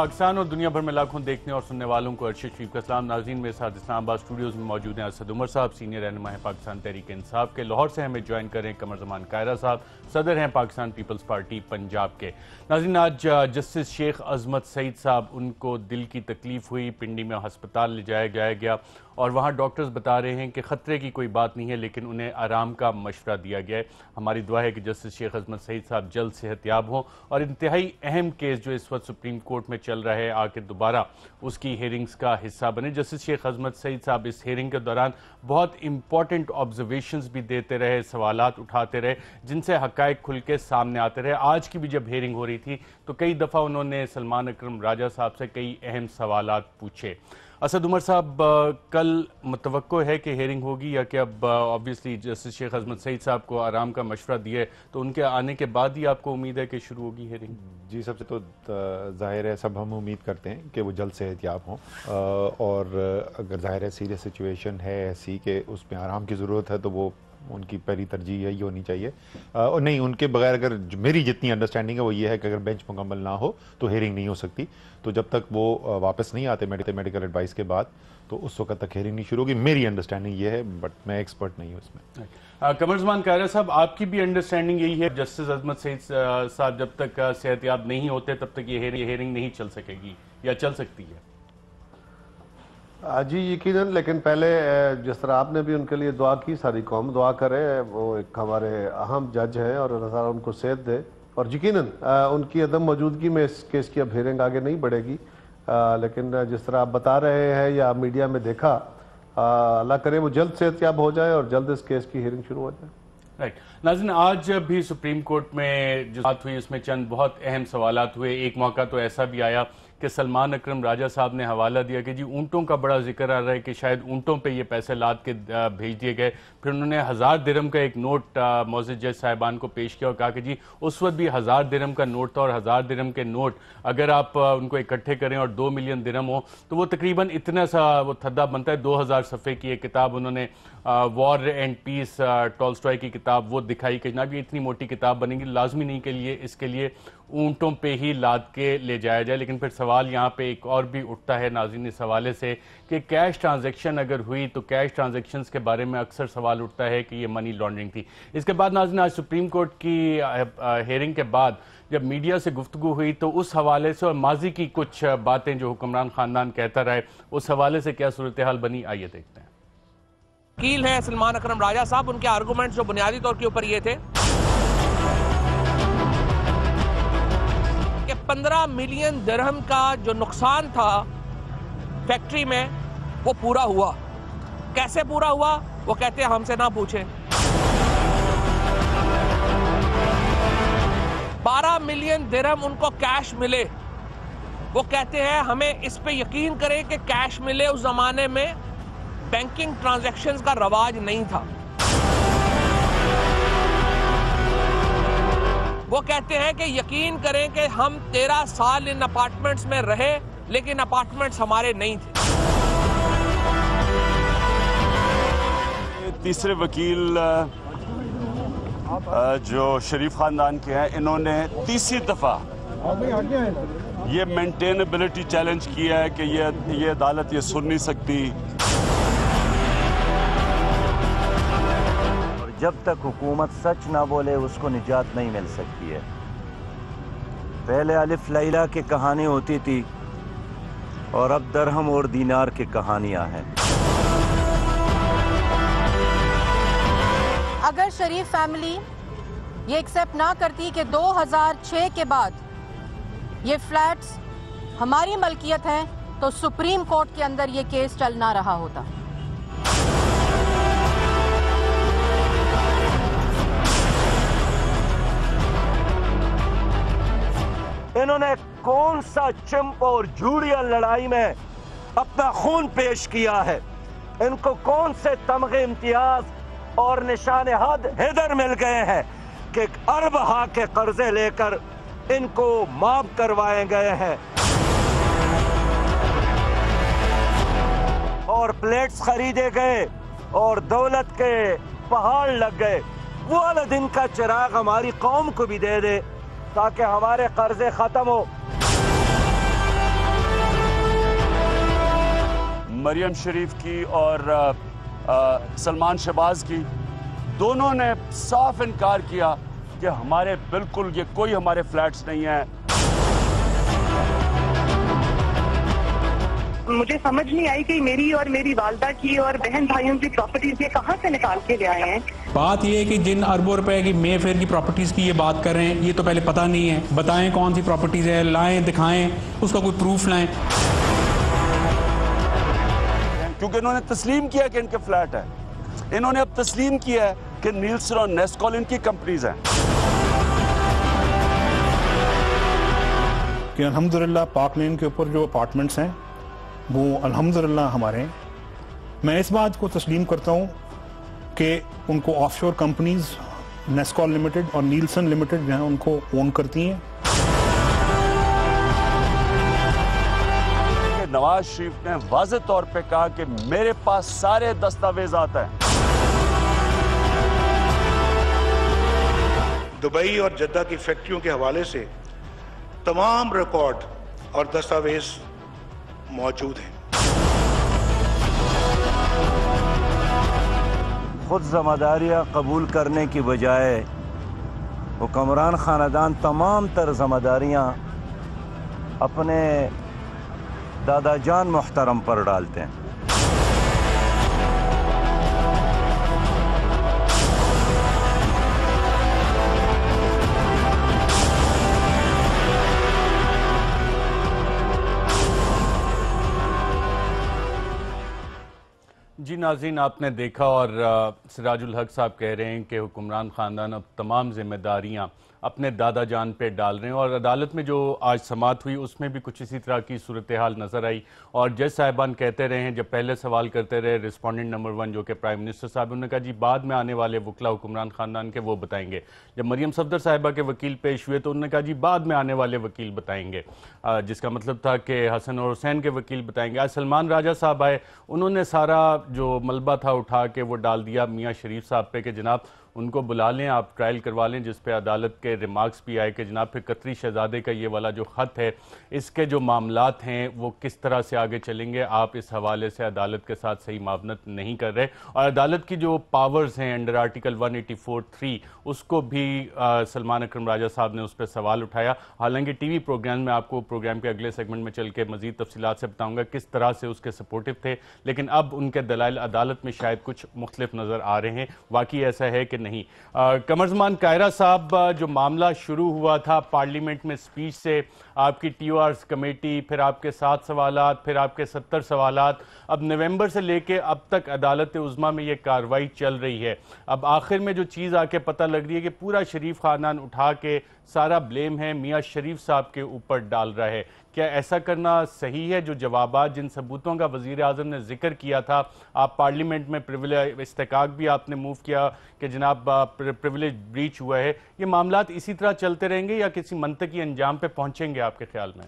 पाकिस्तान और दुनिया भर में लाखों देखने और सुनने वालों को अरशद शरीफ का सलाम। नाज़रीन, मेरे साथ इस्लामाबाद स्टूडियोज़ में मौजूद हैं असद उमर साहब, सीनियर रहनुमा है पाकिस्तान तहरीक इंसाफ के। लाहौर से हमें ज्वाइन कर रहे हैं कमर ज़मान कायरा साहब, सदर हैं पाकिस्तान पीपल्स पार्टी पंजाब के। नाज़रीन, आज जस्टिस शेख अजमत सईद साहब, उनको दिल की तकलीफ़ हुई, पिंडी में हस्पताल ले जाया गया और वहाँ डॉक्टर्स बता रहे हैं कि ख़तरे की कोई बात नहीं है, लेकिन उन्हें आराम का मशवरा दिया गया है। हमारी दुआ है कि जस्टिस शेख अजमत सईद साहब जल्द सेहतयाब हों और इंतहाई अहम केस जो इस वक्त सुप्रीम कोर्ट में चल रहा है आके दोबारा उसकी हेयरिंग्स का हिस्सा बने। जस्टिस शेख अजमत सईद साहब इस हेयरिंग के दौरान बहुत इंपॉर्टेंट ऑब्जर्वेशंस भी देते रहे, सवालात उठाते रहे, जिनसे हक़ाइक़ खुल के सामने आते रहे। आज की भी जब हेयरिंग हो रही थी तो कई दफ़ा उन्होंने सलमान अकरम राजा साहब से कई अहम सवालात पूछे। असद उमर साहब, कल मुतवक्को है कि हेयरिंग होगी या कि अब ऑब्वियसली जस्टिस शेख अजमत सईद साहब को आराम का मशवरा दिया है तो उनके आने के बाद ही आपको उम्मीद है कि शुरू होगी हेयरिंग? जी, सबसे तो ज़ाहिर है सब हम उम्मीद करते हैं कि वो जल्द सेहतयाब हों और अगर ज़ाहिर है सीरियस सिचुएशन है ऐसी कि उसमें आराम की ज़रूरत है तो वो उनकी पहली तरजीह यही होनी चाहिए। और नहीं, उनके बगैर अगर मेरी जितनी अंडरस्टैंडिंग है वो ये है कि अगर बेंच मुकम्मल ना हो तो हेयरिंग नहीं हो सकती। तो जब तक वो वापस नहीं आते मेडिकल एडवाइस के बाद तो उस वक्त तक हेयरिंग नहीं शुरू होगी। मेरी अंडरस्टैंडिंग ये है, बट मैं एक्सपर्ट नहीं हूँ इसमें। कमर ज़मान कायरा साहब, आपकी भी अंडरस्टैंडिंग यही है जस्टिस अजमत सईद साहब जब तक सेहतयाब नहीं होते तब तक ये हेयरिंग नहीं चल सकेगी या चल सकती है? जी यकीनन, लेकिन पहले जिस तरह आपने भी उनके लिए दुआ की, सारी कौम दुआ करे, वो एक हमारे अहम जज हैं और अल्लाह ताला उनको सेहत दे। और यकीनन उनकी अदम मौजूदगी में इस केस की अब हेयरिंग आगे नहीं बढ़ेगी, लेकिन जिस तरह आप बता रहे हैं या मीडिया में देखा, अल्लाह करे वो जल्द सेहतयाब हो जाए और जल्द इस केस की हेयरिंग शुरू हो जाए। राइट नाज़रीन, आज भी सुप्रीम कोर्ट में जो बात हुई उसमें चंद बहुत अहम सवालात हुए। एक मौका तो ऐसा भी आया कि सलमान अकरम राजा साहब ने हवाला दिया कि जी ऊँटों का बड़ा जिक्र आ रहा है कि शायद ऊँटों पे ये पैसे लाद के भेज दिए गए। फिर उन्होंने 1000 दिरहम का एक नोट मौजूद जज साहिबान को पेश किया और कहा कि जी उस वक्त भी 1000 दिरहम का नोट था और 1000 दिरहम के नोट अगर आप उनको इकट्ठे करें और 2 मिलियन दिरहम हो तो वो तकरीबन इतना सा वो थद्दा बनता है। 2000 सफ़े की एक किताब उन्होंने वॉर एंड पीस टॉल्स्टॉय की किताब वो दिखाई कि जनाब ये इतनी मोटी किताब बनेगी, लाजमी नहीं के लिए इसके लिए ऊँटों पे ही लाद के ले जाया जाए। लेकिन फिर सवाल यहाँ पे एक और भी उठता है नाज़रीन इस हवाले से कि कैश ट्रांजैक्शन अगर हुई तो कैश ट्रांजैक्शंस के बारे में अक्सर सवाल उठता है कि ये मनी लॉन्ड्रिंग थी। इसके बाद नाज़रीन आज सुप्रीम कोर्ट की हेयरिंग के बाद जब मीडिया से गुफ्तगू हुई तो उस हवाले से और माजी की कुछ बातें जो हुक्मरान ख़ानदान कहता रहे उस हवाले से क्या सूरत हाल बनी, आइए देखते हैं। वकील है सलमान अकरम राजा साहब, उनके आर्गूमेंट्स जो बुनियादी तौर के ऊपर ये थे कि 15 मिलियन दिरहम का जो नुकसान था फैक्ट्री में वो पूरा हुआ। कैसे पूरा हुआ वो कहते हैं हमसे ना पूछें। 12 मिलियन दिरहम उनको कैश मिले, वो कहते हैं हमें इस पे यकीन करें कि कैश मिले। उस जमाने में बैंकिंग ट्रांजैक्शंस का रवाज नहीं था। वो कहते हैं कि यकीन करें कि हम 13 साल इन अपार्टमेंट्स में रहे लेकिन अपार्टमेंट्स हमारे नहीं थे। तीसरे वकील जो शरीफ खानदान के हैं, इन्होंने तीसरी दफ़ा ये मेंटेनेबिलिटी चैलेंज किया है कि ये अदालत ये सुन नहीं सकती। जब तक हुकूमत सच ना बोले उसको निजात नहीं मिल सकती है। पहले अलिफ लैला की कहानी होती थी और अब दरहम और दीनार की कहानियां हैं। अगर शरीफ फैमिली ये एक्सेप्ट ना करती कि 2006 के बाद ये फ्लैट्स हमारी मलकियत हैं तो सुप्रीम कोर्ट के अंदर ये केस चल ना रहा होता। इन्होंने कौन सा चिंप और जूड़िया लड़ाई में अपना खून पेश किया है? इनको कौन से तमगे इम्तियाज और निशान हद हैदर मिल गए हैं कि अरब हा के कर्जे लेकर इनको माफ करवाए गए हैं और प्लेट्स खरीदे गए और दौलत के पहाड़ लग गए। वो वाला दिन का चिराग हमारी कौम को भी दे दे ताकि हमारे कर्जे खत्म हो। मरियम शरीफ की और सलमान शहबाज की, दोनों ने साफ इनकार किया कि हमारे बिल्कुल ये कोई हमारे फ्लैट्स नहीं है। मुझे समझ नहीं आई कि मेरी और मेरी वालदा की और बहन भाइयों की प्रॉपर्टीज ये कहाँ से निकाल के ले आए हैं। बात ये है कि जिन अरबों रुपए की मे फेयर की प्रॉपर्टीज की ये बात कर रहे हैं, ये तो पहले पता नहीं है। बताएं कौन सी प्रॉपर्टीज है, लाएं, दिखाएं, उसका कोई प्रूफ लाएं। क्योंकि इन्होंने तस्लीम किया कि इनके फ्लैट है, इन्होंने अब तस्लीम किया है कि नीलसन और नेस्कॉल इनकी कंपनीज हैं। कि अल्हम्दुलिल्लाह पाक लेन के ऊपर जो अपार्टमेंट्स हैं वो अल्हम्दुलिल्लाह हमारे हैं। मैं इस बात को तस्लीम करता हूँ कि उनको ऑफशोर कंपनीज नेस्कॉल लिमिटेड और नीलसन लिमिटेड जो है उनको ओन करती हैं। नवाज शरीफ ने वाज़े तौर पे कहा कि मेरे पास सारे दस्तावेज़ात हैं। दुबई और जद्दा की फैक्ट्रियों के हवाले से तमाम रिकॉर्ड और दस्तावेज मौजूद हैं। खुद ज़िम्मेदारियाँ कबूल करने की बजाय हुक्मरान ख़ानदान तमाम तर ज़िम्मेदारियाँ अपने दादा जान मोहतरम पर डालते हैं। जी नाज़रीन, आपने देखा और सिराजुल हक साहब कह रहे हैं कि हुक्मरान ख़ानदान अब तमाम जिम्मेदारियां अपने दादा जान पे डाल रहे हैं। और अदालत में जो आज समाअत हुई उसमें भी कुछ इसी तरह की सूरत हाल नज़र आई। और जज साहिबान कहते रहे हैं, जब पहले सवाल करते रहे रिस्पोंडेंट नंबर 1 जो कि प्राइम मिनिस्टर साहब, उन्होंने कहा जी बाद में आने वाले वकला हुक्मरान ख़ानदान के वो बताएंगे। जब मरियम सफदर साहिबा के वकील पेश हुए तो उन्होंने कहा जी बाद में आने वाले वकील बताएंगे, जिसका मतलब था कि हसन और हुसैन के वकील बताएंगे। आज सलमान राजा साहब आए, उन्होंने सारा जो मलबा था उठा के वो डाल दिया मियाँ शरीफ साहब पे कि जनाब उनको बुला लें, आप ट्रायल करवा लें, जिस पे अदालत के रिमार्क्स भी आए कि जनाब फिर कतरी शहजादे का ये वाला जो ख़त है इसके जो मामलात हैं वो किस तरह से आगे चलेंगे, आप इस हवाले से अदालत के साथ सही मावनत नहीं कर रहे। और अदालत की जो पावर्स हैं अंडर आर्टिकल 184(3) उसको भी सलमान अकरम राजा साहब ने उस पर सवाल उठाया। हालांकि टीवी प्रोग्राम में आपको प्रोग्राम के अगले सेगमेंट में चल के मज़ीद तफसीलात से बताऊँगा किस तरह से उसके सपोर्टिव थे, लेकिन अब उनके दलाइल अदालत में शायद कुछ मुख्तलिफ नज़र आ रहे हैं। वाकई ऐसा है कि नहीं। कमरजमान कायरा साहब, जो मामला शुरू हुआ था पार्लियामेंट में स्पीच से, आपकी TORs कमेटी, फिर आपके 7 सवालात, फिर आपके 70 सवालात, अब नवंबर से लेके अब तक अदालत उज़्मा में ये कार्रवाई चल रही है। अब आखिर में जो चीज़ आके पता लग रही है कि पूरा शरीफ खानदान उठा के सारा ब्लेम है मियाँ शरीफ साहब के ऊपर डाल रहा है। क्या ऐसा करना सही है? जो जवाबात, जिन सबूतों का वज़ीर आज़म ने जिक्र किया था, आप पार्लियामेंट में प्रिविलेज इस्तेकाक भी आपने मूव किया कि जनाब प्रिविलेज ब्रीच हुआ है, ये मामलात इसी तरह चलते रहेंगे या किसी मंतकी अंजाम पे पहुंचेंगे आपके ख्याल में?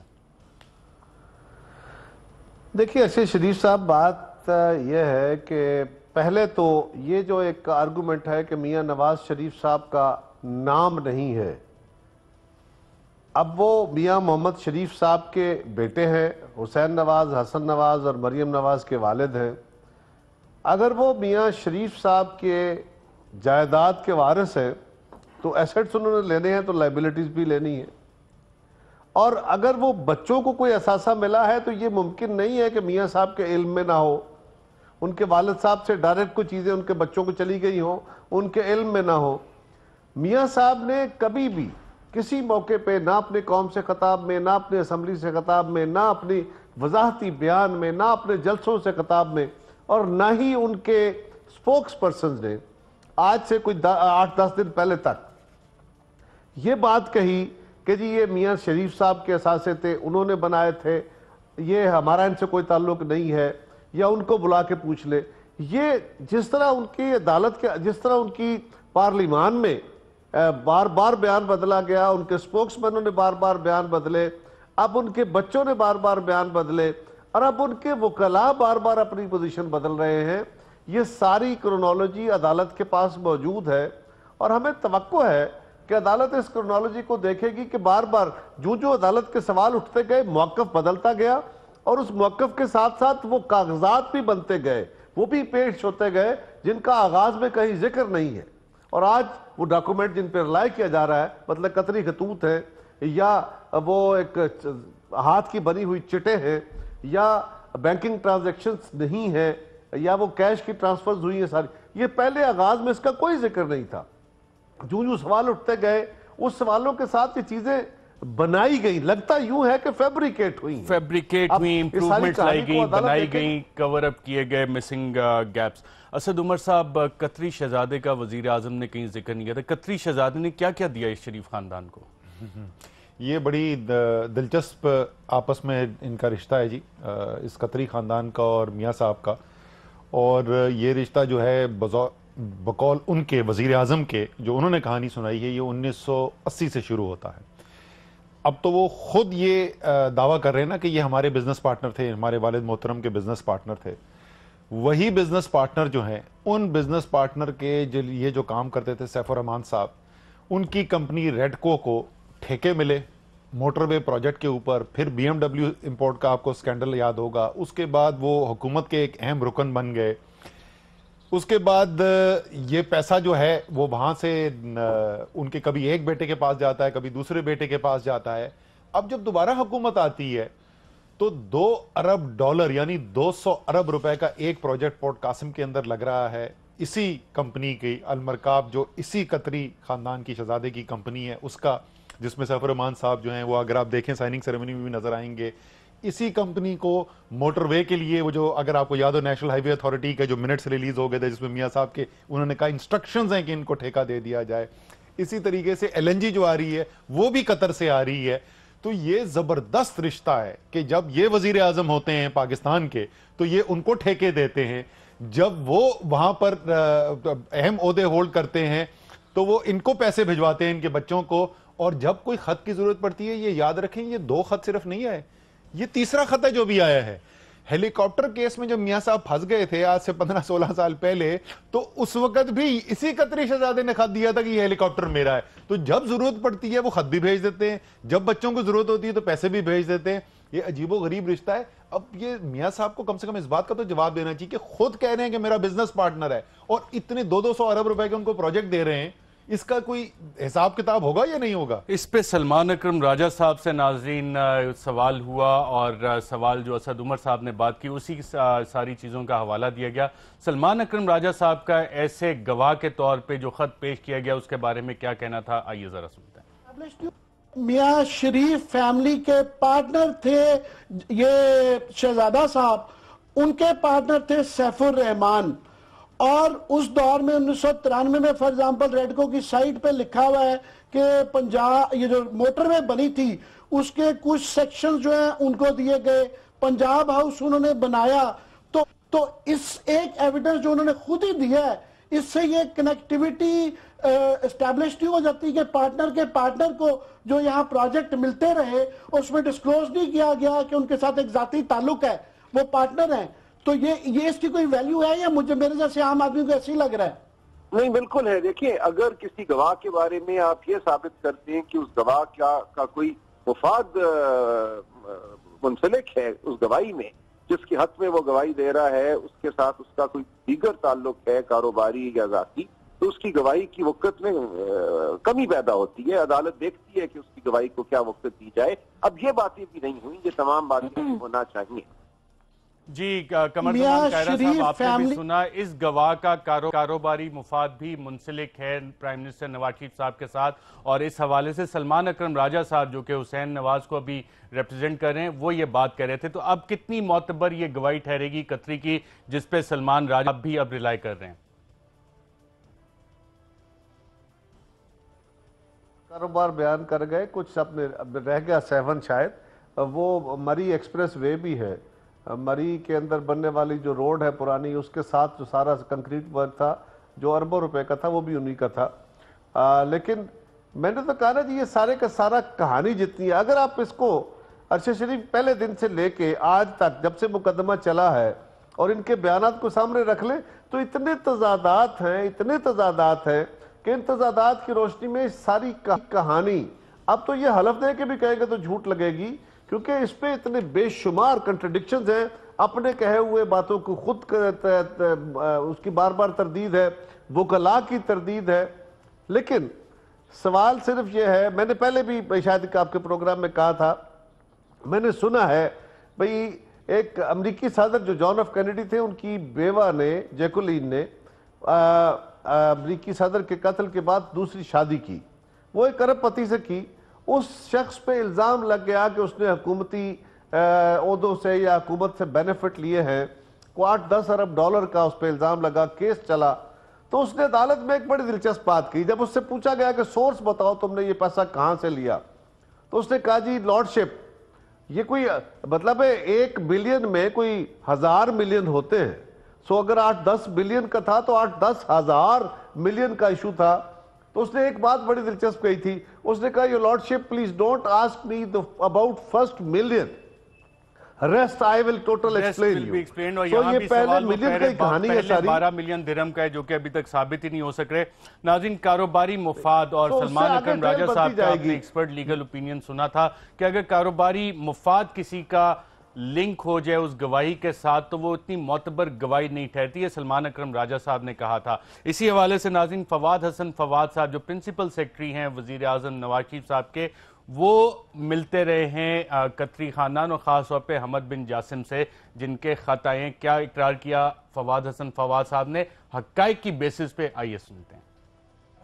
देखिए अर्शद शरीफ साहब, बात यह है कि पहले तो ये जो एक आर्गूमेंट है कि मियाँ नवाज शरीफ साहब का नाम नहीं है, अब वो मियाँ मोहम्मद शरीफ साहब के बेटे हैं, हुसैन नवाज, हसन नवाज और मरियम नवाज के वालिद हैं। अगर वो मियाँ शरीफ साहब के जायदाद के वारिस हैं तो एसेट्स उन्होंने लेने हैं तो लाइबिलिटीज़ भी लेनी है। और अगर वो बच्चों को कोई असासा मिला है तो ये मुमकिन नहीं है कि मियाँ साहब के इल्म में ना हो, उनके वालिद साहब से डायरेक्ट कोई चीज़ें उनके बच्चों को चली गई हो, उनके इल्म में ना हो। मियाँ साहब ने कभी भी किसी मौके पे ना अपने कौम से खिताब में, ना अपने असम्बली से खिताब में, ना अपनी वजाहती बयान में, ना अपने जलसों से खिताब में, और ना ही उनके स्पोक्स पर्सन ने आज से कोई 8-10 दिन पहले तक ये बात कही कि जी ये मियाँ शरीफ साहब के असासे थे, उन्होंने बनाए थे, ये हमारा इनसे कोई ताल्लुक नहीं है, या उनको बुला के पूछ ले। ये जिस तरह उनकी अदालत के, जिस तरह उनकी पार्लियामान में बार बार बयान बदला गया, उनके स्पोक्समैनों ने बार बार बयान बदले, अब उनके बच्चों ने बार बार बयान बदले, और अब उनके वकला बार बार अपनी पोजीशन बदल रहे हैं। ये सारी क्रोनोलॉजी अदालत के पास मौजूद है और हमें तवक्को है कि अदालत इस क्रोनोलॉजी को देखेगी कि बार बार जो जो अदालत के सवाल उठते गए, मौक़िफ़ बदलता गया, और उस मौक़िफ़ के साथ साथ वो कागजात भी बनते गए, वो भी पेश होते गए जिनका आगाज में कहीं जिक्र नहीं है। और आज वो डॉक्यूमेंट जिन पर रिलाई किया जा रहा है, मतलब कतरी खतूत है, या वो एक हाथ की बनी हुई चिटें हैं, या बैंकिंग ट्रांजैक्शंस नहीं है, या वो कैश की ट्रांसफर्स हुई है सारी, ये पहले आगाज में इसका कोई जिक्र नहीं था। जो जो सवाल उठते गए उस सवालों के साथ ये चीजें बनाई गई, लगता यूं है कि फैब्रिकेट हुई, इंप्रूवमेंट्स लाई गई, बनाई गई, कवर अप किए गए मिसिंग गैप्स। असद उमर साहब, कतरी शहजादे का वजीर आजम ने कहीं जिक्र नहीं किया था, कतरी शहजादे ने क्या क्या दिया इस शरीफ खानदान को? ये बड़ी दिलचस्प आपस में इनका रिश्ता है जी, इस कतरी खानदान का और मियाँ साहब का। और ये रिश्ता जो है बकौल उनके वजीर आजम के, जो उन्होंने कहानी सुनाई है, ये 1980 से शुरू होता है। अब तो वो खुद ये दावा कर रहे हैं ना कि ये हमारे बिजनेस पार्टनर थे, हमारे वालिद मोहतरम के बिजनेस पार्टनर थे। वही बिजनेस पार्टनर जो हैं, उन बिजनेस पार्टनर के ये जो काम करते थे सैफुर रहमान साहब, उनकी कंपनी रेडको को ठेके मिले मोटरवे प्रोजेक्ट के ऊपर। फिर BMW इंपोर्ट का आपको स्कैंडल याद होगा, उसके बाद वो हुकूमत के एक अहम रुकन बन गए। उसके बाद ये पैसा जो है वो वहां से उनके कभी एक बेटे के पास जाता है, कभी दूसरे बेटे के पास जाता है। अब जब दोबारा हुकूमत आती है तो $2 अरब यानी 200 अरब रुपए का एक प्रोजेक्ट पोर्ट कासिम के अंदर लग रहा है। इसी कंपनी की अलमरकाब, जो इसी कतरी खानदान की शहजादे की कंपनी है, उसका, जिसमें सैफुर रहमान साहब जो हैं वो अगर आप देखें साइनिंग सेरेमनी में भी नजर आएंगे। इसी कंपनी को मोटरवे के लिए, वो जो अगर आपको याद हो नेशनल हाईवे अथॉरिटी के जो मिनट्स रिलीज हो गए थे जिसमें मियाँ साहब के उन्होंने कहा इंस्ट्रक्शंस हैं कि इनको ठेका दे दिया जाए। इसी तरीके से LNG जो आ रही है वो भी कतर से आ रही है। तो ये जबरदस्त रिश्ता है कि जब ये वजीर आजम होते हैं पाकिस्तान के तो ये उनको ठेके देते हैं, जब वो वहां पर अहम ओहदे होल्ड करते हैं तो वो इनको पैसे भिजवाते हैं, इनके बच्चों को। और जब कोई खत की जरूरत पड़ती है, ये याद रखें, ये 2 खत सिर्फ नहीं आए, ये तीसरा खत है जो भी आया है। हेलीकॉप्टर केस में जब मियाँ साहब फंस गए थे आज से 15-16 साल पहले, तो उस वक्त भी इसी कतरी शहजादे ने खत दिया था कि ये हेलीकॉप्टर मेरा है। तो जब जरूरत पड़ती है वो खत भी भेज देते हैं, जब बच्चों को जरूरत होती है तो पैसे भी भेज देते हैं। ये अजीबो गरीब रिश्ता है। अब ये मियाँ साहब को कम से कम इस बात का तो जवाब देना चाहिए कि खुद कह रहे हैं कि मेरा बिजनेस पार्टनर है और इतने 200 अरब रुपए के उनको प्रोजेक्ट दे रहे हैं, इसका कोई हिसाब किताब होगा या नहीं होगा? इस पे सलमान अकरम राजा साहब से नाज़रीन सवाल हुआ और सवाल जो असद उमर साहब ने बात की उसी सारी चीज़ों का हवाला दिया गया। सलमान अकरम राजा साहब का ऐसे गवाह के तौर पे जो खत पेश किया गया उसके बारे में क्या कहना था, आइए जरा सुनते हैं। मियाँ शरीफ फैमिली के पार्टनर थे ये शहजादा साहब, उनके पार्टनर थे सैफुर रहमान। और उस दौर में 1993 में फॉर एग्जाम्पल रेडको की साइट पे लिखा हुआ है कि पंजाब, ये जो मोटरवे बनी थी उसके कुछ सेक्शन जो हैं उनको दिए गए, पंजाब हाउस उन्होंने बनाया। तो इस एक एविडेंस जो उन्होंने खुद ही दिया है, इससे ये कनेक्टिविटी एस्टैब्लिश नहीं हो जाती कि पार्टनर के पार्टनर को जो यहाँ प्रोजेक्ट मिलते रहे उसमें डिस्क्लोज नहीं किया गया कि उनके साथ एक जाती ताल्लुक है, वो पार्टनर है। तो ये इसकी कोई वैल्यू है या मुझे मेरे जैसे आम आदमी को ऐसे ही लग रहा है? नहीं, बिल्कुल है। देखिए, अगर किसी गवाह के बारे में आप ये साबित करते हैं कि उस गवाह का कोई मुफाद मुंसलिक है उस गवाही में, जिसके हक में वो गवाही दे रहा है, उसके साथ उसका कोई दीगर ताल्लुक है कारोबारी या जाती, तो उसकी गवाही की वक़्त में कमी पैदा होती है। अदालत देखती है कि उसकी गवाही को क्या वक़्त दी जाए। अब ये बातें भी नहीं हुई, ये तमाम बातें होना चाहिए। जी, कमर जमान कायरा साहब, आपने भी सुना, इस गवाह का कारोबारी मुफाद भी मुंसलिक है प्राइम मिनिस्टर नवाज शरीफ साहब के साथ। और इस हवाले से सलमान अकरम राजा साहब जो कि हुसैन नवाज को अभी रिप्रेजेंट कर रहे हैं, वो ये बात कर रहे थे। तो अब कितनी मोतबर ये गवाही ठहरेगी कतरी की जिस पे सलमान राजा भी अब रिलाई कर रहे हैं? कारोबार बयान कर गए, कुछ अपने रह गया 7 शायद, वो मरी एक्सप्रेस वे भी है, मरी के अंदर बनने वाली जो रोड है पुरानी, उसके साथ जो सारा कंक्रीट वर्क था जो अरबों रुपए का था वो भी उन्हीं का था। लेकिन मैंने तो कहा ना जी, ये सारे का सारा कहानी जितनी है, अगर आप इसको अरशद शरीफ पहले दिन से लेके आज तक जब से मुकदमा चला है और इनके बयानात को सामने रख ले तो इतने तजादात हैं कि इन तजादात की रोशनी में सारी कहानी, अब तो ये हलफ दे के भी कहेंगे तो झूठ लगेगी क्योंकि इस पे इतने बेशुमार कंट्रडिक्शंस हैं, अपने कहे हुए बातों को खुद उसकी बार बार तरदीद है, वकला की तरदीद है। लेकिन सवाल सिर्फ ये है, मैंने पहले भी शायद आपके प्रोग्राम में कहा था, मैंने सुना है भाई एक अमेरिकी सदर जो जॉन एफ कैनेडी थे, उनकी बेवा ने, जैकुलिन ने, अमेरिकी सदर के कत्ल के बाद दूसरी शादी की, वो एक अरबपति से की। उस शख्स पे इल्ज़ाम लग गया कि उसने हुकूमती ओहदों से या हुकूमत से बेनिफिट लिए हैं, को 8-10 अरब डॉलर का उस पर इल्ज़ाम लगा, केस चला। तो उसने अदालत में एक बड़ी दिलचस्प बात की, जब उससे पूछा गया कि सोर्स बताओ तुमने ये पैसा कहाँ से लिया, तो उसने कहा जी लॉर्डशिप, ये कोई मतलब है 1 बिलियन में कोई 1000 मिलियन होते हैं, सो अगर 8-10 बिलियन का था तो 8-10 हजार मिलियन का इशू था। तो उसने एक बात बड़ी दिलचस्प कही थी, उसने कहा your lordship please don't ask me about first million, rest I will total explain you. और यहाँ भी सवाल मिलियन की कहानी है सारी, 12 मिलियन दिरहम का है, जो कि अभी तक साबित ही नहीं हो सक रहे। नाज़रीन, कारोबारी मुफाद और सलमान अकरम राजा साहब का आपने एक्सपर्ट लीगल ओपिनियन सुना था कि अगर कारोबारी मुफाद किसी का लिंक हो जाए उस गवाही के साथ तो वो इतनी मोतबर गवाही नहीं ठहरती है, सलमान अकरम राजा साहब ने कहा था। इसी हवाले से नाज़रीन, फवाद हसन फवाद साहब जो प्रिंसिपल सेक्रेटरी हैं वज़ीर आज़म नवाज शरीफ साहब के, वो मिलते रहे हैं कतरी खानदान और ख़ास तौर पे हमद बिन जासिम से, जिनके खताएं क्या इकरार किया फवाद हसन फवाद साहब ने हक़ाइक़ की बेसिस पे, आइए सुनते हैं।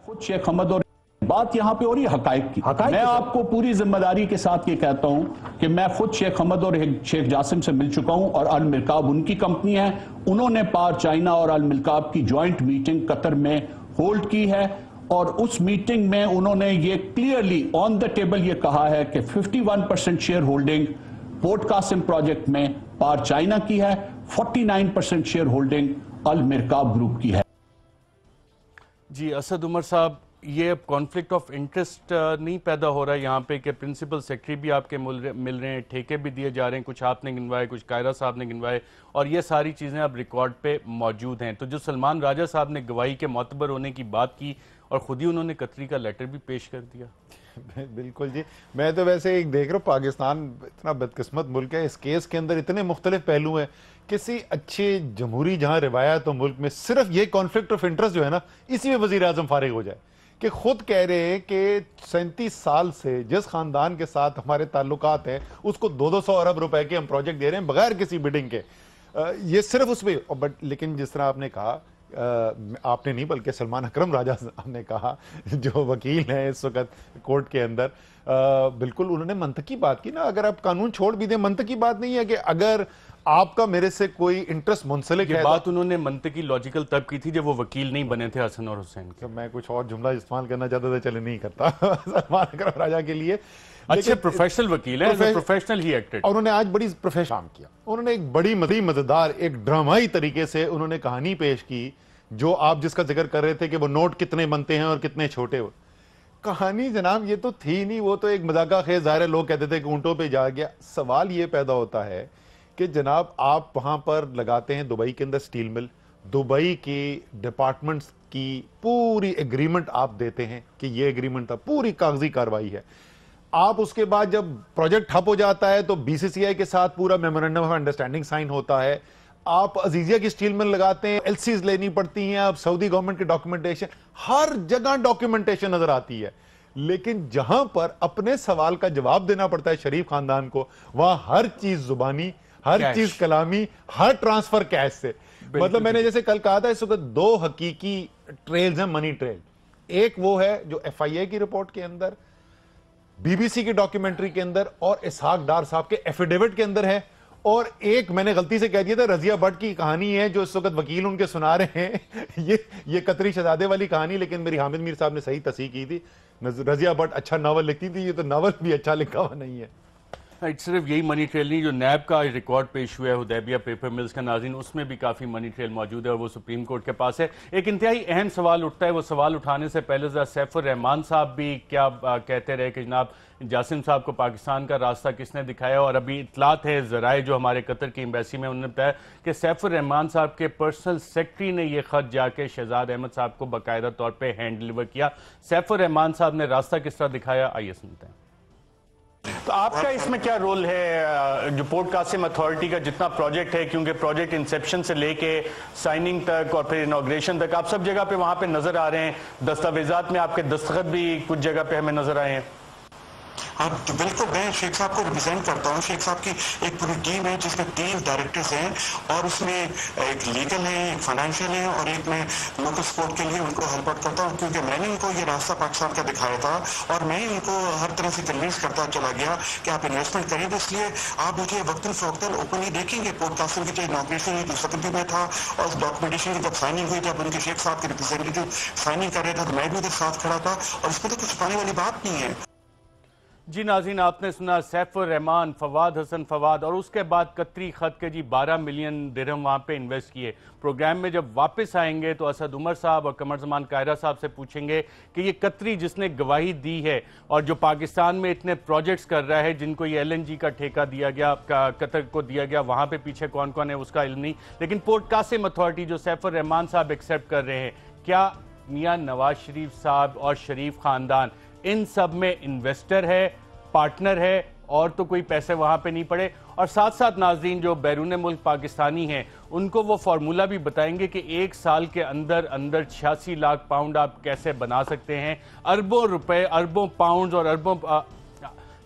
खुद शेख हमद और बात यहां पे हो रही है हक़ाइक़ की। मैं आपको पूरी जिम्मेदारी के साथ ये कहता हूं कि मैं खुद शेख हमद और शेख जासिम से मिल चुका हूं और अल मिरकाब उनकी कंपनी है, उन्होंने पार चाइना और अल मिरकाब की ज्वाइंट मीटिंग कतर में होल्ड की है और उस मीटिंग में उन्होंने ये क्लियरली ऑन द टेबल ये कहा है कि 51% share holding Port Qasim project में पार चाइना की है, 49% share holding Al Mirqab group की है। जी असद उमर साहब, ये अब कॉन्फ्लिक्ट ऑफ इंटरेस्ट नहीं पैदा हो रहा है यहाँ पे कि प्रिंसिपल सेक्रेटरी भी आपके मिल रहे हैं, ठेके भी दिए जा रहे हैं, कुछ आपने गिनवाए, कुछ कायरा साहब ने गिनवाए, और ये सारी चीज़ें अब रिकॉर्ड पे मौजूद हैं। तो जो सलमान राजा साहब ने गवाही के मोतबर होने की बात की और ख़ुद ही उन्होंने कतरी का लेटर भी पेश कर दिया। बिल्कुल जी, मैं तो वैसे एक देख रहा हूँ, पाकिस्तान इतना बदकिस्मत मुल्क है, इस केस के अंदर इतने मुख्तलिफ पहलू हैं। किसी अच्छे जमहूरी जहाँ रिवायत हो मुल्क में, सिर्फ ये कॉन्फ्लिक्ट ऑफ इंटरेस्ट जो है ना, इसी में वज़ीर आज़म फारिग हो जाए कि खुद कह रहे हैं कि 37 साल से जिस खानदान के साथ हमारे ताल्लुकात हैं उसको 200 अरब रुपए के हम प्रोजेक्ट दे रहे हैं बगैर किसी बिडिंग के। ये सिर्फ उसमें, बट लेकिन जिस तरह आपने कहा, आपने नहीं बल्कि सलमान अकरम राजा साहब ने कहा, जो वकील हैं इस वक्त कोर्ट के अंदर, बिल्कुल उन्होंने मंतकी बात की ना। अगर आप कानून छोड़ भी दें, मंतकी बात नहीं है कि अगर आपका मेरे से कोई इंटरेस्ट मुंसलिक है। बात उन्होंने मंतकी लॉजिकल तब की थी जब वो वकील नहीं बने थे हसन और हुसैन के। मैं कुछ और जुमला इस्तेमाल करना चाहता था, चले नहीं करता सलमान अकरम राजा के लिए। अच्छे प्रोफेशनल वकील हैं, प्रोफेशनल ही एक्टेड, और उन्होंने आज बड़ी प्रोफेशनल काम किया। उन्होंने एक बड़ी मजेदार एक ड्रामाई तरीके से उन्होंने कहानी पेश की, जो आप जिसका जिक्र कर रहे थे कि वो नोट कितने बनते हैं और कितने छोटे हो। कहानी जनाब ये तो थी नहीं, वो तो एक मजाका खेज ज़ाहिर है, लोग कहते थे कि ऊंटों पे जा गया। सवाल ये पैदा होता है कि जनाब आप वहां पर लगाते हैं दुबई के अंदर स्टील मिल, दुबई की डिपार्टमेंट्स की पूरी एग्रीमेंट आप देते हैं कि ये एग्रीमेंट था, पूरी कागजी कार्रवाई है। आप उसके बाद जब प्रोजेक्ट ठप हो जाता है तो बीसीसीआई के साथ पूरा मेमोरेंडम ऑफ अंडरस्टैंडिंग साइन होता है। आप अजीजिया की स्टील मिल लगाते हैं, एलसीज लेनी पड़ती हैं, आप सऊदी गवर्नमेंट की डॉक्यूमेंटेशन, हर जगह डॉक्यूमेंटेशन नजर आती है। लेकिन जहां पर अपने सवाल का जवाब देना पड़ता है शरीफ खानदान को, वहां हर चीज जुबानी, हर चीज कलामी, हर ट्रांसफर कैश से। मतलब मैंने जैसे कल कहा था, इस वक्त 2 हकीकी ट्रेल्स हैं, मनी ट्रेल। एक वो है जो एफआईए की रिपोर्ट के अंदर, बीबीसी की डॉक्यूमेंट्री के अंदर और इसहाक डार साहब के एफिडेविट के अंदर है, और एक मैंने गलती से कह दिया था रजिया भट्ट की कहानी है जो इस वक्त वकील उनके सुना रहे हैं। ये कतरी शहजादे वाली कहानी, लेकिन मेरी हामिद मीर साहब ने सही तस्हीह की थी। रजिया भट्ट अच्छा नावल लिखती थी, ये तो नावल भी अच्छा लिखा हुआ नहीं है। सिर्फ यही मनी ट्रेल नहीं, जो नैब का रिकॉर्ड पेश हुआ है हुदैबिया पेपर मिल्स का, नाज़रीन, उसमें भी काफ़ी मनी ट्रेल मौजूद है और वो सुप्रीम कोर्ट के पास है। एक इंतहाई अहम सवाल उठता है, वो सवाल उठाने से पहले ज़रा सैफुर रहमान साहब भी क्या कहते रहे कि जनाब जासिम साहब को पाकिस्तान का रास्ता किसने दिखाया, और अभी इतलात है ज़राए जो हमारे कतर की एम्बेसी में, उन्होंने बताया कि सैफुर रहमान साहब के पर्सनल सेक्रेटरी ने यह ख़त जाके शहजाद अहमद साहब को बाकायदा तौर पर हैंड डिलीवर किया। सैफुर रहमान साहब ने रास्ता किस तरह दिखाया, आइए सुनते हैं। तो आपका इसमें क्या रोल है, जो पोर्ट कासिम अथॉरिटी का जितना प्रोजेक्ट है, क्योंकि प्रोजेक्ट इंसेप्शन से लेके साइनिंग तक और फिर इनॉग्रेशन तक आप सब जगह पे वहां पे नजर आ रहे हैं, दस्तावेजात में आपके दस्तखत भी कुछ जगह पे हमें नजर आए हैं। हाँ तो बिल्कुल, मैं शेख साहब को रिप्रेजेंट करता हूँ। शेख साहब की एक पूरी टीम है जिसमें 3 डायरेक्टर्स हैं और उसमें एक लीगल है, एक फाइनेंशियल है और एक मैं लोकल सपोर्ट के लिए उनको हेल्प आउट करता हूँ, क्योंकि मैंने उनको ये रास्ता पाकिस्तान का दिखाया था और मैं उनको हर तरह से कन्विंस करता चला गया कि आप इन्वेस्टमेंट करें। इसलिए आप मुझे वक्तन फवक्तन ओपनली देखेंगे पोर्ट कासिम की जो इनॉग्रेशन हुई तो भी मैं था और उस डॉक्यूमेंटेशन की जब साइनिंग हुई, जब उनके शेख साहब के रिप्रेजेंटेटिव साइनिंग कर रहे थे तो मैं भी उधर साथ खड़ा था और इसमें तो कुछ छुपाने वाली बात नहीं है। जी नाज़रीन, आपने सुना सैफुर रहमान, फवाद हसन फवाद और उसके बाद कतरी खत के जी 12 मिलियन दिरहम वहाँ पे इन्वेस्ट किए। प्रोग्राम में जब वापस आएंगे तो असद उमर साहब और कमर ज़मान कायरा साहब से पूछेंगे कि ये कतरी जिसने गवाही दी है और जो पाकिस्तान में इतने प्रोजेक्ट्स कर रहा है, जिनको ये LNG का ठेका दिया गया, कतर को दिया गया, वहाँ पे पीछे कौन कौन है उसका इल्म नहीं, लेकिन पोर्ट कासिम अथॉरिटी जो सैफुर रहमान साहब एक्सेप्ट कर रहे हैं, क्या मियाँ नवाज शरीफ साहब और शरीफ खानदान इन सब में इन्वेस्टर है, पार्टनर है और तो कोई पैसे वहां पे नहीं पड़े? और साथ साथ नाज़रीन जो बैरून मुल्क पाकिस्तानी हैं उनको वो फार्मूला भी बताएंगे कि 1 साल के अंदर अंदर 86 लाख पाउंड आप कैसे बना सकते हैं, अरबों रुपए, अरबों पाउंड्स और अरबों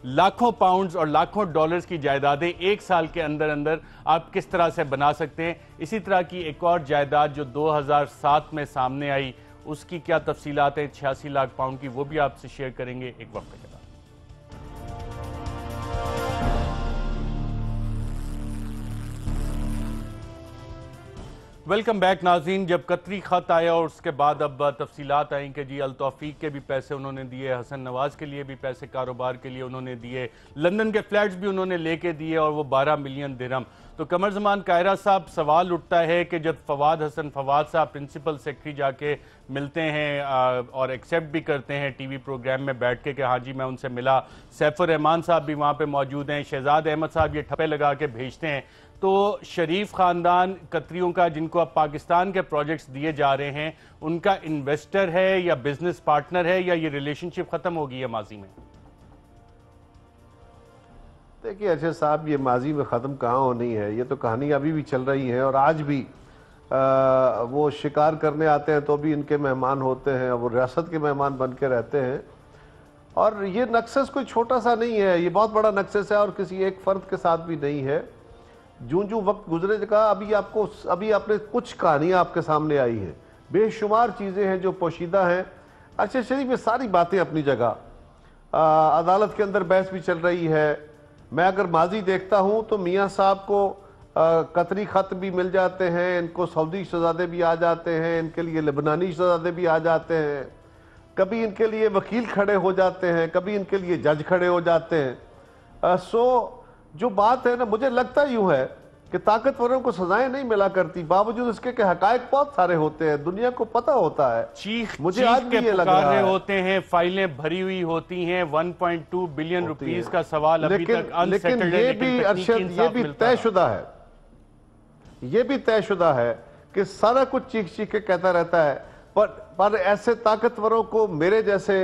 लाखों पाउंड्स और लाखों डॉलर्स की जायदादें 1 साल के अंदर अंदर आप किस तरह से बना सकते हैं। इसी तरह की एक और जायदाद जो 2007 में सामने आई, उसकी क्या तफसीलात हैं 86 लाख पाउंड की, वो भी आपसे शेयर करेंगे एक वक्त के बाद। वेलकम बैक नाज़रीन। जब कतरी खत आया और उसके बाद अब तफसीलात आई कि जी अल तौफीक के भी पैसे उन्होंने दिए, हसन नवाज के लिए भी पैसे कारोबार के लिए उन्होंने दिए, लंदन के फ्लैट्स भी उन्होंने लेके दिए और वो 12 मिलियन दिरहम। तो कमर ज़मान कायरा साहब, सवाल उठता है कि जब फवाद हसन फवाद साहब प्रिंसिपल सेक्रेटरी जाके मिलते हैं और एक्सेप्ट भी करते हैं टीवी प्रोग्राम में बैठ के कि हाँ जी मैं उनसे मिला, सैफुर रहमान साहब भी वहाँ पे मौजूद हैं, शहजाद अहमद साहब ये ठप्पे लगा के भेजते हैं, तो शरीफ खानदान कतरियों का जिनको अब पाकिस्तान के प्रोजेक्ट्स दिए जा रहे हैं, उनका इन्वेस्टर है या बिजनेस पार्टनर है या ये रिलेशनशिप खत्म हो गई है माजी में? देखिए अच्छा साहब, ये माजी में ख़त्म कहाँ होनी है, ये तो कहानी अभी भी चल रही है और आज भी वो शिकार करने आते हैं तो भी इनके मेहमान होते हैं, वो रियासत के मेहमान बन के रहते हैं। और ये नक्सस कोई छोटा सा नहीं है, ये बहुत बड़ा नक्सस है और किसी एक फ़र्द के साथ भी नहीं है। जूं जूं वक्त गुजरेगा अभी आपने कुछ कहानियाँ आपके सामने आई हैं, बेशुमार चीज़ें हैं जो पोशीदा हैं। अच्छा शरीफ, ये सारी बातें अपनी जगह, अदालत के अंदर बहस भी चल रही है। मैं अगर माजी देखता हूँ तो मियाँ साहब को कतरी खत भी मिल जाते हैं, इनको सऊदी शहजादे भी आ जाते हैं, इनके लिए लेबनानी शहजादे भी आ जाते हैं, कभी इनके लिए वकील खड़े हो जाते हैं, कभी इनके लिए जज खड़े हो जाते हैं। जो बात है ना, मुझे लगता यूं है कि ताकतवरों को सजाएं नहीं मिला करती, बावजूद इसके कि हकायक बहुत सारे होते हैं, दुनिया को पता होता है। मुझे आज भी ये लग रहा है होते हैं, फाइलें भरी हुई होती हैं, 1.2 बिलियन रुपीस का सवाल अभी तक अनसेटल्ड है। ये भी अरशद, ये भी तयशुदा है, ये भी तयशुदा है कि सारा कुछ चीख चीख के कहता रहता है, पर ऐसे ताकतवरों को मेरे जैसे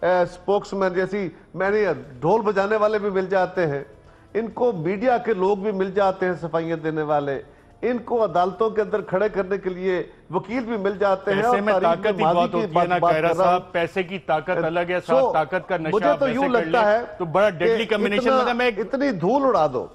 स्पोक्समैन जैसी मैंने ढोल बजाने वाले भी मिल जाते हैं, इनको मीडिया के लोग भी मिल जाते हैं सफाइयां देने वाले, इनको अदालतों के अंदर खड़े करने के लिए वकील भी मिल जाते हैं। पैसे में ताकत ही बहुत होती है ना कायरा साहब, पैसे की ताकत अलग है, साथ ताकत का नशा। मुझे तो यूं लगता है तो बड़ा डेडली कॉम्बिनेशन में इतनी धूल उड़ा दो,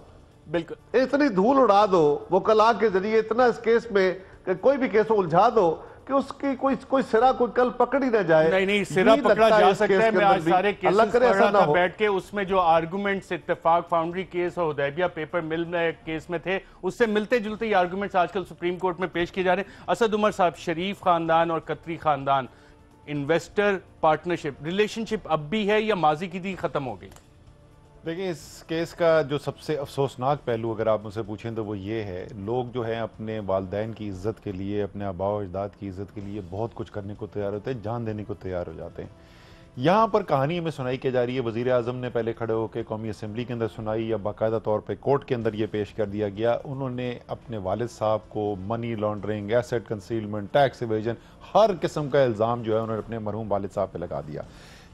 बिल्कुल इतनी धूल उड़ा दो, वकला के जरिए इतना इस केस में कोई भी केस उलझा दो कि उसकी कोई सिरा कोई कल पकड़ ही ना जाए। नहीं सिरा पकड़ा जा सकता है। मैं आज सारे केसेस पढ़ रहा था बैठ के, उसमें जो आर्गुमेंट्स इत्तेफाक फाउंड्री केस और हुदैबिया पेपर मिल केस में थे, उससे मिलते जुलते ही आर्गुमेंट्स आजकल सुप्रीम कोर्ट में पेश किए जा रहे हैं। असद उमर साहब, शरीफ खानदान और कतरी खानदान, इन्वेस्टर पार्टनरशिप रिलेशनशिप अब भी है या माजी की दी खत्म हो गई? देखिए, इस केस का जो सबसे अफसोसनाक पहलू अगर आप मुझसे पूछें तो वो ये है, लोग जो हैं अपने वालिदैन की इज़्ज़त के लिए, अपने आबाओ अजदाद की इज़्ज़त के लिए बहुत कुछ करने को तैयार होते हैं, जान देने को तैयार हो जाते हैं। यहाँ पर कहानी हमें सुनाई की जा रही है, वज़ीर आज़म ने पहले खड़े होकर कौमी असम्बली के अंदर सुनाई या बाकायदा तौर पर कोर्ट के अंदर ये पेश कर दिया गया। उन्होंने अपने वालिद साहब को money laundering, asset concealment, tax evasion, हर किस्म का इल्ज़ाम जो है उन्होंने अपने मरहूम वालिद साहब पर लगा दिया।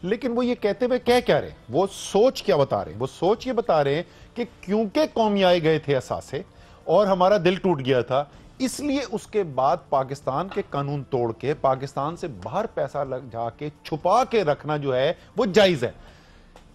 लेकिन वो ये कहते हुए क्या रहे, वो सोच क्या बता रहे हैं? वो सोच ये बता रहे हैं कि क्योंकि कौमियाए गए थे असासे और हमारा दिल टूट गया था, इसलिए उसके बाद पाकिस्तान के कानून तोड़ के पाकिस्तान से बाहर पैसा लग जाके छुपा के रखना जो है वो जायज है।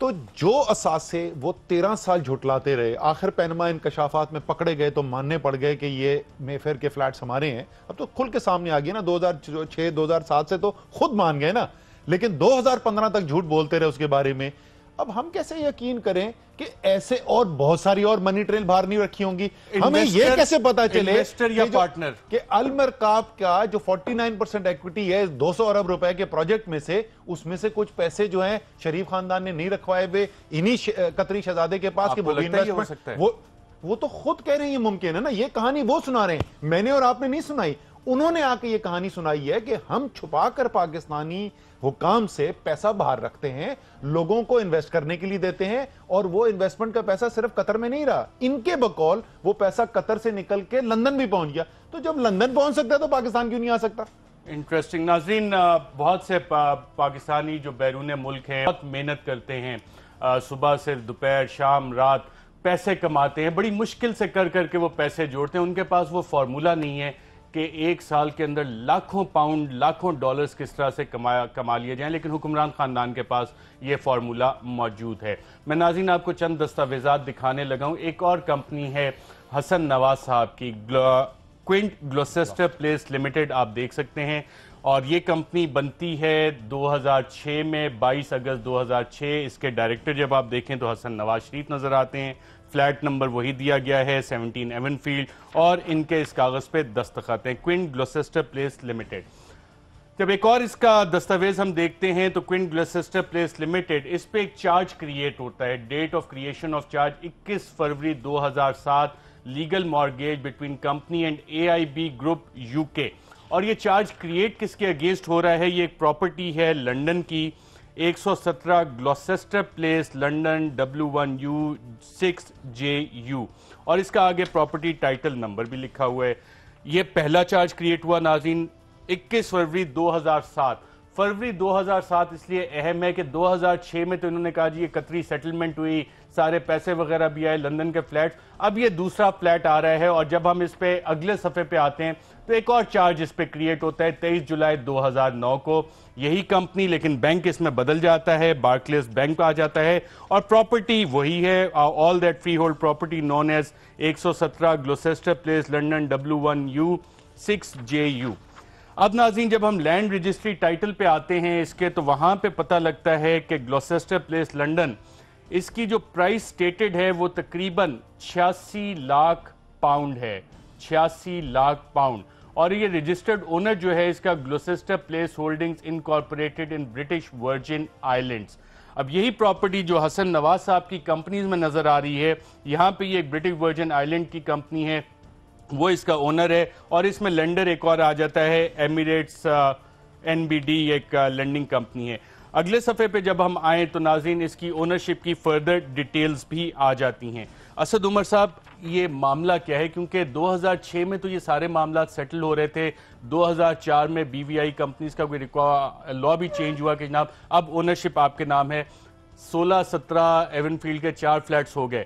तो जो असासे वो 13 साल झुटलाते रहे, आखिर पैनमा इंकशाफात में पकड़े गए तो मानने पड़ गए कि ये मेफेयर के फ्लैट्स हमारे हैं। अब तो खुल के सामने आ गया ना, 2006 2007 से तो खुद मान गए ना, लेकिन 2015 तक झूठ बोलते रहे उसके बारे में। अब हम कैसे यकीन करें कि ऐसे और बहुत सारी और मनी ट्रेल बाहर नहीं रखी होंगी? हमें ये कैसे पता चले या पार्टनर कि अल मरकाब का जो 49% इक्विटी है 200 अरब रुपए के प्रोजेक्ट में से, उसमें से कुछ पैसे जो हैं शरीफ खानदान ने नहीं रखवाए हुए इन्हीं कतरी शहजादे के पास, वो तो खुद कह रहे हैं मुमकिन है ना। ये कहानी वो सुना रहे हैं, मैंने और आपने नहीं सुनाई। उन्होंने आके ये कहानी सुनाई है कि हम छुपाकर पाकिस्तानी हुकाम से पैसा बाहर रखते हैं, लोगों को इन्वेस्ट करने के लिए देते हैं, और वो इन्वेस्टमेंट का पैसा सिर्फ कतर में नहीं रहा, इनके बकौल वो पैसा कतर से निकल के लंदन भी पहुंच गया। तो जब लंदन पहुंच सकता है तो पाकिस्तान क्यों नहीं आ सकता? इंटरेस्टिंग। नाज़रीन, बहुत से पाकिस्तानी जो बैरून मुल्क हैं बहुत मेहनत करते हैं, सुबह से दोपहर शाम रात पैसे कमाते हैं, बड़ी मुश्किल से कर करके वो पैसे जोड़ते हैं। उनके पास वो फार्मूला नहीं है कि एक साल के अंदर लाखों पाउंड लाखों डॉलर्स किस तरह से कमा लिए जाएं, लेकिन हुक्मरान खानदान के पास ये फार्मूला मौजूद है। मैं नाज़रीन आपको चंद दस्तावेज़ात दिखाने लगा हूँ। एक और कंपनी है हसन नवाज साहब की, क्विंट ग्लोसेस्टर प्लेस लिमिटेड, आप देख सकते हैं, और ये कंपनी बनती है 2006 में, 22 अगस्त 2006। इसके डायरेक्टर जब आप देखें तो हसन नवाज शरीफ नज़र आते हैं, फ्लैट नंबर वही दिया गया है 17 एवनफील्ड, और इनके इस कागज़ पे दस्तखत हैं, क्विंट ग्लोसेस्टर प्लेस लिमिटेड। जब एक और इसका दस्तावेज हम देखते हैं तो क्विंट ग्लोसेस्टर प्लेस लिमिटेड, इस पे एक चार्ज क्रिएट होता है। Date of creation of charge 21 February 2007, legal mortgage between company and AIB group UK। और ये चार्ज क्रिएट किसके अगेंस्ट हो रहा है? ये एक प्रॉपर्टी है लंदन की, 117 Gloucester place London W1U 6JU, और इसका आगे प्रॉपर्टी टाइटल नंबर भी लिखा हुआ है। ये पहला चार्ज क्रिएट हुआ नाज़रीन 21 फरवरी 2007। फरवरी 2007 इसलिए अहम है कि 2006 में तो इन्होंने कहा जी ये कतरी सेटलमेंट हुई, सारे पैसे वगैरह भी आए, लंदन के फ्लैट, अब ये दूसरा फ्लैट आ रहा है। और जब हम इस पे अगले सफ़े पे आते हैं तो एक और चार्ज इस पे क्रिएट होता है 23 जुलाई 2009 को। यही कंपनी, लेकिन बैंक इसमें बदल जाता है, बार्कलेस बैंक आ जाता है, और प्रॉपर्टी वही है, all that free hold property known as 117 Gloucester place London W1U 6JU। अब नाज़रीन जब हम लैंड रजिस्ट्री टाइटल पे आते हैं इसके, तो वहां पे पता लगता है कि ग्लोसेस्टर प्लेस लंदन, इसकी जो प्राइस स्टेटेड है वो तकरीबन 86 लाख पाउंड है, 86 लाख पाउंड। और ये रजिस्टर्ड ओनर जो है इसका Gloucester place holdings incorporated in British Virgin Islands. अब यही प्रॉपर्टी जो हसन नवाज साहब की कंपनीज में नजर आ रही है, यहाँ पे ये एक ब्रिटिश वर्जिन आइलैंड की कंपनी है, वो इसका ओनर है, और इसमें लेंडर एक और आ जाता है एमिरेट्स NBD, एक लैंडिंग कंपनी है। अगले सफ़े पे जब हम आए तो नाज़रीन इसकी ओनरशिप की फर्दर डिटेल्स भी आ जाती हैं। असद उमर साहब, ये मामला क्या है? क्योंकि 2006 में तो ये सारे मामला सेटल हो रहे थे, 2004 में BVI कंपनीज का कोई लॉ भी चेंज हुआ कि जनाब अब ओनरशिप आपके नाम है, 16-17 एवनफील्ड के 4 फ्लैट्स हो गए।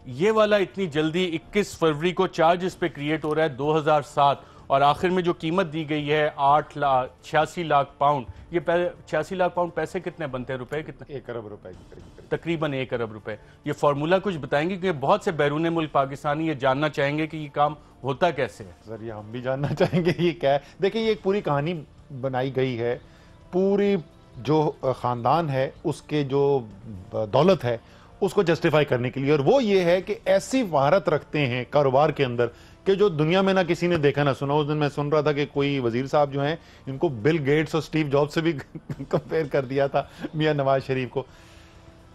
ये वाला इतनी जल्दी 21 फरवरी को चार्ज इस पे क्रिएट हो रहा है 2007, और आखिर में जो कीमत दी गई है 86 लाख पाउंड। ये 86 लाख पाउंड पैसे कितने बनते हैं, रुपए कितने? 1 अरब रुपए तकरीबन 1 अरब रुपए। ये फार्मूला कुछ बताएंगे? क्योंकि बहुत से बैरून मुल्क पाकिस्तानी ये जानना चाहेंगे कि ये काम होता कैसे है। सर ये हम भी जानना चाहेंगे ये क्या है। देखिए ये एक पूरी कहानी बनाई गई है, पूरी जो खानदान है उसके जो दौलत है उसको जस्टिफाई करने के लिए, और वो ये है कि ऐसी महारत रखते हैं कारोबार के अंदर कि जो दुनिया में ना किसी ने देखा ना सुना। उस दिन मैं सुन रहा था कि कोई वजीर साहब जो हैं इनको बिल गेट्स और स्टीव जॉब्स से भी कंपेयर कर दिया था मियां नवाज शरीफ को।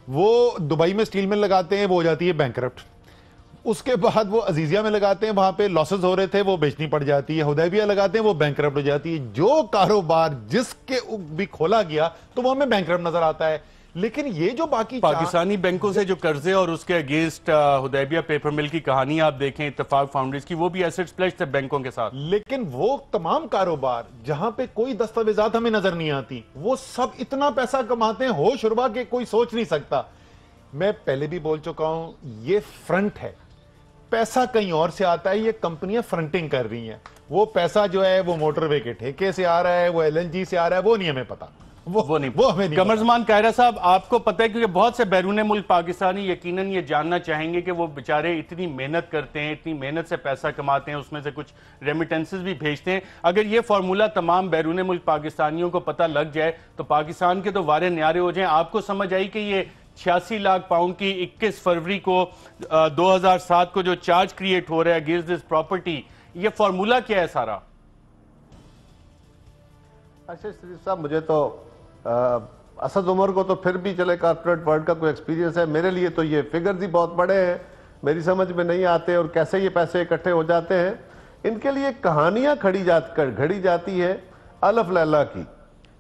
वो दुबई में स्टील मिल लगाते हैं, वो हो जाती है बैंकरप्ट। उसके बाद वो अजीजिया में लगाते हैं, वहां पे लॉसेस हो रहे थे, वो बेचनी पड़ जाती है। हुदैबिया लगाते हैं, वो बैंकरप्ट हो जाती है। जो कारोबार जिसके भी खोला गया तो वो हमें बैंकरप्ट नजर आता है। लेकिन ये जो बाकी पाकिस्तानी बैंकों से जो कर्जे और उसके अगेंस्ट हुदैबिया पेपर मिल की कहानी आप देखें, इत्तेफाक फाउंड्रीज की, वो भी एसेट्स प्लेज थे बैंकों के साथ। लेकिन वो तमाम कारोबार जहां पे कोई दस्तावेजात हमें नजर नहीं आती, वो सब इतना पैसा कमाते हैं होश उड़वा के कोई सोच नहीं सकता। मैं पहले भी बोल चुका हूं, ये फ्रंट है, पैसा कहीं और से आता है, ये कंपनियां फ्रंटिंग कर रही हैं। वो पैसा जो है वो मोटरवे के ठेके से आ रहा है, वो LNG से आ रहा है, वो नहीं हमें पता, वो हमें नहीं। कमरजमान कायरा साहब, आपको पता है, क्योंकि बहुत से बैरून मुल्क पाकिस्तानी यकीनन ये जानना चाहेंगे कि वो बेचारे इतनी मेहनत करते हैं, इतनी मेहनत से पैसा कमाते हैं, उसमें से कुछ रेमिटेंसेस भी भेजते हैं। अगर ये फार्मूला तमाम बैरून मुल्क पाकिस्तानियों को पता लग जाए तो पाकिस्तान के तो वारे न्यारे हो जाएं। आपको समझ आई कि ये 86 लाख पाउंड की 21 फरवरी को 2007 को जो चार्ज क्रिएट हो रहा है अगेंस्ट दिस प्रॉपर्टी, ये फार्मूला क्या है सारा? अच्छा शरीफ साहब, मुझे तो असद उमर को तो फिर भी चले कॉर्पोरेट वर्ल्ड का कोई एक्सपीरियंस है, मेरे लिए तो ये फिगर्स ही बहुत बड़े हैं, मेरी समझ में नहीं आते और कैसे ये पैसे इकट्ठे हो जाते हैं। इनके लिए कहानियां घड़ी जाती है अलफ लैला की।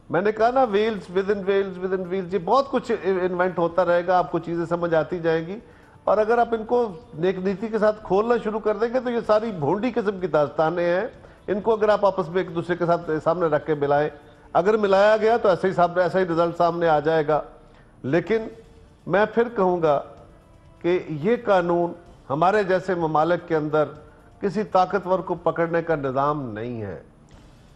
मैंने कहा ना, wheels with in wheels with in wheels, ये बहुत कुछ इन्वेंट होता रहेगा, आपको चीजें समझ आती जाएंगी। और अगर आप इनको नेक नीति के साथ खोलना शुरू कर देंगे तो ये सारी भोंडी किस्म की दास्तानें हैं। इनको अगर आप आपस में एक दूसरे के साथ सामने रख के मिलाएं, अगर मिलाया गया तो ऐसा ही रिजल्ट सामने आ जाएगा। लेकिन मैं फिर कहूंगा कि ये कानून हमारे जैसे ममालिक के अंदर किसी ताकतवर को पकड़ने का निज़ाम नहीं है,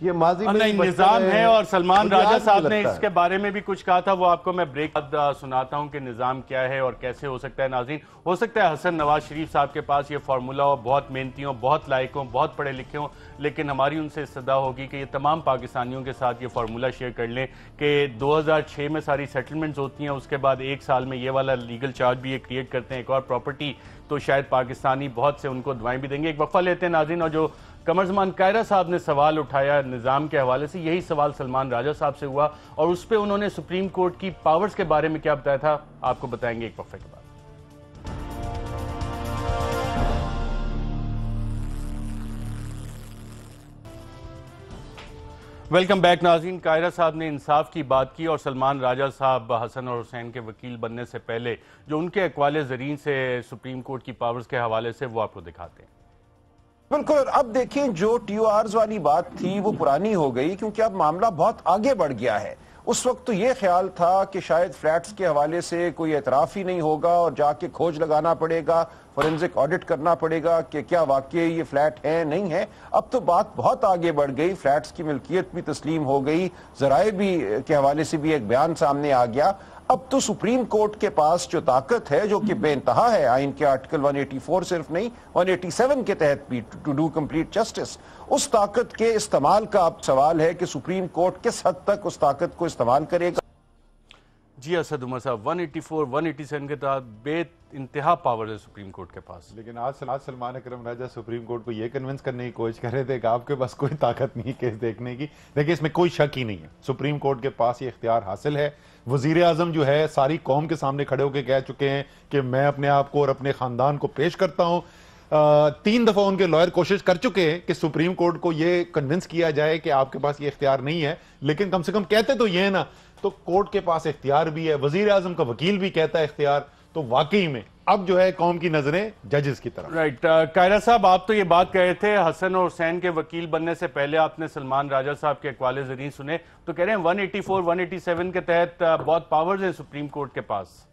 ये माजी में नहीं निजाम है। और सलमान राजा साहब ने इसके बारे में भी कुछ कहा था, वो आपको मैं ब्रेक बाद सुनाता हूं कि निजाम क्या है और कैसे हो सकता है। नाज़रीन, हो सकता है हसन नवाज शरीफ साहब के पास ये फार्मूला हो, बहुत मेहनती हो, बहुत लायक हो, बहुत पढ़े लिखे हो, लेकिन हमारी उनसे इस्तदा होगी कि ये तमाम पाकिस्तानियों के साथ ये फार्मूला शेयर कर लें कि 2006 में सारी सेटलमेंट्स होती हैं, उसके बाद एक साल में ये वाला लीगल चार्ज भी ये क्रिएट करते हैं, एक और प्रॉपर्टी, तो शायद पाकिस्तानी बहुत से उनको दुआएं भी देंगे। एक वक्फा लेते हैं नाज़रीन, और जो कमरजमान कायरा साहब ने सवाल उठाया निज़ाम के हवाले से, यही सवाल सलमान राजा साहब से हुआ और उस पर उन्होंने सुप्रीम कोर्ट की पावर्स के बारे में क्या बताया था, आपको बताएंगे एक वक्फे के बाद। वेलकम बैक नाज़रीन। कायरा साहब ने इंसाफ की बात की और सलमान राजा साहब हसन और हुसैन के वकील बनने से पहले जो उनके अक़वाले ज़रीन से सुप्रीम कोर्ट की पावर्स के हवाले से, वो आपको दिखाते हैं। बिल्कुल। अब देखें, जो TORs वाली बात थी वो पुरानी हो गई, क्योंकि अब मामला बहुत आगे बढ़ गया है। उस वक्त तो ये ख्याल था कि शायद फ्लैट्स के हवाले से कोई एतराफ़ ही नहीं होगा और जाके खोज लगाना पड़ेगा, फोरेंसिक ऑडिट करना पड़ेगा कि क्या वाकई ये फ्लैट है नहीं है। अब तो बात बहुत आगे बढ़ गई, फ्लैट्स की मिल्कियत भी तस्लीम हो गई, ज़राए भी के हवाले से भी एक बयान सामने आ गया। अब तो सुप्रीम कोर्ट के पास जो ताकत है, जो कि बेइंतहा है आइन के आर्टिकल 184 सिर्फ नहीं 187 के तहत भी, टू डू कंप्लीट जस्टिस, उस ताकत के इस्तेमाल का अब सवाल है कि सुप्रीम कोर्ट किस हद तक उस ताकत को इस्तेमाल करेगा। जी असद उमर साहब, 184, 187 के तहत बेइंतहा पावर है सुप्रीम कोर्ट के पास। लेकिन आज सलमान अकरम राजा सुप्रीम कोर्ट को यह कन्विंस करने की कोशिश कर रहे थे कि आपके पास कोई ताकत नहीं केस देखने की। देखिए, इसमें कोई शक ही नहीं है, सुप्रीम कोर्ट के पास ये इख्तियार हासिल है। वजीर आजम जो है सारी कौम के सामने खड़े होकर कह चुके हैं कि मैं अपने आप को और अपने खानदान को पेश करता हूं। 3 दफा उनके लॉयर कोशिश कर चुके हैं कि सुप्रीम कोर्ट को यह कन्विंस किया जाए कि आपके पास ये इख्तियार नहीं है, लेकिन कम से कम कहते तो ये है ना, तो कोर्ट के पास इख्तियार भी है, वजीर आजम का वकील भी कहता है इख्तियार, तो वाकई में अब जो है कौम की नजरें जजेस की तरफ। राइट। कायरा साहब, आप तो ये बात कह रहे थे हसन और हुसैन के वकील बनने से पहले आपने सलमान राजा साहब के अक़वाले ज़रीन सुने, तो कह रहे हैं 184, 187 के तहत बहुत पावर्स हैं सुप्रीम कोर्ट के पास।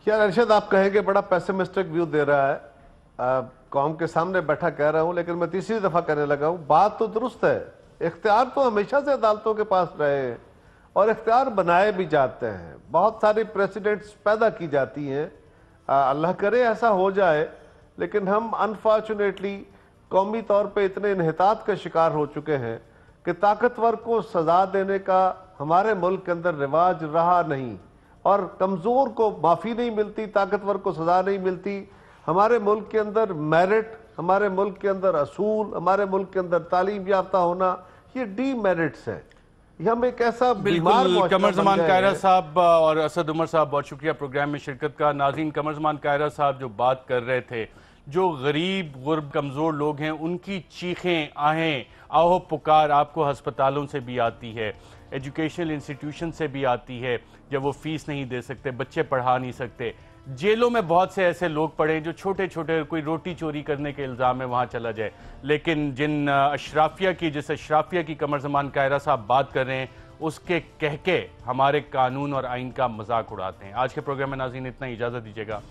यार अरशद, आप कहेंगे बड़ा पेसिमिस्टिक व्यू दे रहा है, कौम के सामने बैठा कह रहा हूं, लेकिन मैं तीसरी दफा कहने लगा हूं, बात तो दुरुस्त है। इख्तियार तो हमेशा से अदालतों के पास रहे हैं और इख्तियार बनाए भी जाते हैं, बहुत सारी प्रेसिडेंट्स पैदा की जाती हैं, अल्लाह करे ऐसा हो जाए। लेकिन हम अनफॉर्चुनेटली कौमी तौर पे इतने इन्हितात का शिकार हो चुके हैं कि ताकतवर को सजा देने का हमारे मुल्क के अंदर रिवाज रहा नहीं, और कमज़ोर को माफ़ी नहीं मिलती, ताकतवर को सजा नहीं मिलती। हमारे मुल्क के अंदर मेरिट, हमारे मुल्क के अंदर असूल, हमारे मुल्क के अंदर तालीम याफ्ता होना, ये डीमेरिट्स हैं। हम एक ऐसा बीमार कमरजमान कायरा साहब और असद उमर साहब, बहुत शुक्रिया प्रोग्राम में शिरकत का। नाज़रीन, कमरजमान कायरा साहब जो बात कर रहे थे, जो गरीब गुर्ब कमज़ोर लोग हैं उनकी चीखें आहें, आहो पुकार आपको अस्पतालों से भी आती है। एजुकेशनल इंस्टीट्यूशन से भी आती है, जब वो फीस नहीं दे सकते, बच्चे पढ़ा नहीं सकते। जेलों में बहुत से ऐसे लोग पड़े जो छोटे छोटे, कोई रोटी चोरी करने के इल्ज़ाम में वहाँ चला जाए, लेकिन जिस अशराफिया की कमर ज़मान कायरा साहब बात कर रहे हैं, उसके कह के हमारे कानून और आइन का मजाक उड़ाते हैं। आज के प्रोग्राम में नाज़रीन इतना, इजाज़त दीजिएगा।